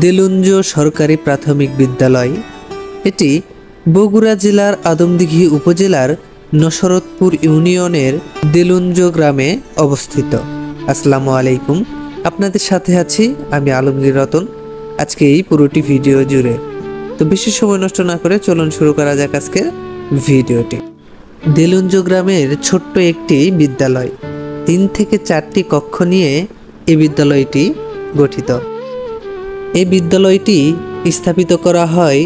দেলুঞ্জ সরকারি প্রাথমিক বিদ্যালয় এটি বগুড়া জেলার আদমদীঘি উপজেলার নসরতপুর ইউনিয়নের দেলুঞ্জ গ্রামে অবস্থিত। আসসালামু আলাইকুম, আপনাদের সাথে আছি আমি আলমগীর রতন। আজকে এই পুরোটি ভিডিও জুড়ে তো বেশি সময় নষ্ট না করে চলুন শুরু করা যাক আজকের ভিডিওটি। দেলুঞ্জ গ্রামের ছোট্ট একটি বিদ্যালয়, 3 থেকে 4টি কক্ষ নিয়ে এই বিদ্যালয়টি গঠিত। এই বিদ্যালয়টি স্থাপিত করা হয়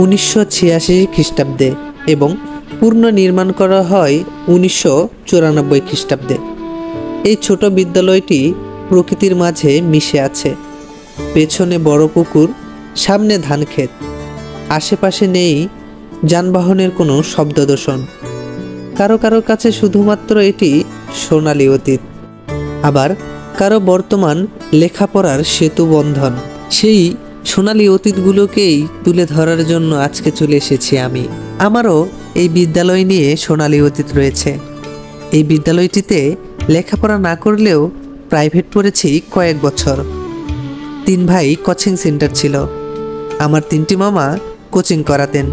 1986 খ্রিস্টাব্দে এবং পূর্ণ নির্মাণ করা হয় 1994 খ্রিস্টাব্দে। এই ছোট বিদ্যালয়টি প্রকৃতির মাঝে মিশে আছে। পেছনে বড় পুকুর, সামনে ধান ক্ষেত, আশেপাশে নেই যানবাহনের কোনো শব্দদূষণ। কারো কারো কাছে শুধুমাত্র এটি সোনালী অতীত, আবার কারো বর্তমান লেখাপড়ার সেতু বন্ধন। সেই সোনালী অতীতগুলোকেই তুলে ধরার জন্য আজকে চলে এসেছি আমি। আমারও এই বিদ্যালয় নিয়ে সোনালী অতীত রয়েছে। এই বিদ্যালয়টিতে লেখাপড়া না করলেও প্রাইভেট পড়েছি কয়েক বছর। 3 ভাই কোচিং সেন্টার ছিল। আমার 3টি মামা কোচিং করাতেন।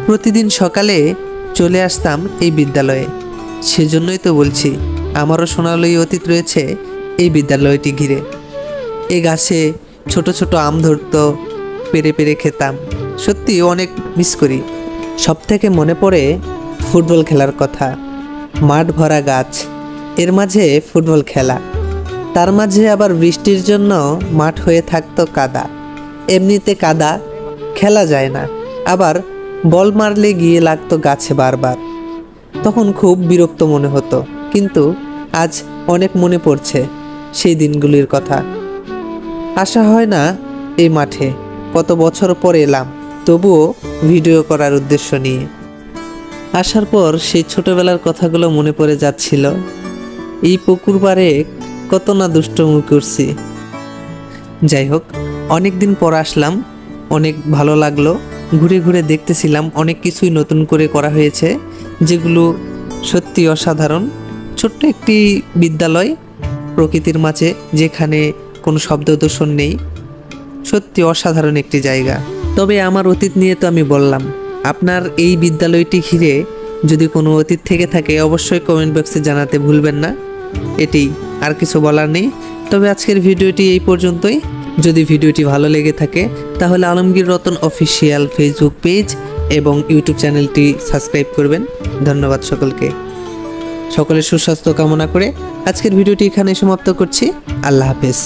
প্রতিদিন সকালে চলে আসতাম এই বিদ্যালয়ে। সেজন্যই তো বলছি আমারও সোনালী অতীত রয়েছে এই বিদ্যালয়টি ঘিরে। এই গাছে ছোট ছোট আম ধরতো, পেরে পেরে খেতাম। সত্যি অনেক মিস করি। সব থেকে মনে পড়ে ফুটবল খেলার কথা। মাঠ ভরা গাছ, এর মাঝে ফুটবল খেলা, তার মাঝে আবার বৃষ্টির জন্য মাঠ হয়ে থাকতো কাদা। এমনিতে কাদা খেলা যায় না, আবার বল মারলে গিয়ে লাগতো গাছে বারবার। তখন খুব বিরক্ত মনে হতো, কিন্তু আজ অনেক মনে পড়ছে সেই দিনগুলির কথা। আসা হয় না এই মাঠে, কত বছর পর এলাম, তবুও ভিডিও করার উদ্দেশ্য নিয়ে। আসার পর সেই ছোটবেলার কথাগুলো মনে পড়ে যাচ্ছিল। এই পুকুর পাড়ে কত না দুষ্টুমি করছি। যাই হোক, অনেক দিন পর আসলাম, অনেক ভালো লাগলো। ঘুরে ঘুরে দেখতেছিলাম অনেক কিছুই নতুন করে করা হয়েছে, যেগুলো সত্যি অসাধারণ। ছোট্ট একটি বিদ্যালয় প্রকৃতির মাঝে, যেখানে কোনো শব্দ দূষণ নেই। সত্যি অসাধারণ একটি জায়গা। তবে আমার অতীত নিয়ে তো আমি বললাম। আপনার এই বিদ্যালয়টি ঘিরে যদি কোনো অতীত থেকে থাকে অবশ্যই কমেন্ট বক্সে জানাতে ভুলবেন না। এটি, আর কিছু বলার নেই। তবে আজকের ভিডিওটি এই পর্যন্তই। যদি ভিডিওটি ভালো লেগে থাকে তাহলে Alamgir Ratan official Facebook page এবং ইউটিউব চ্যানেলটি সাবস্ক্রাইব করবেন। ধন্যবাদ সকলকে। সকলের সুস্বাস্থ্য কামনা করে আজকের ভিডিওটি এখানে সমাপ্ত করছি। আল্লাহ হাফেজ।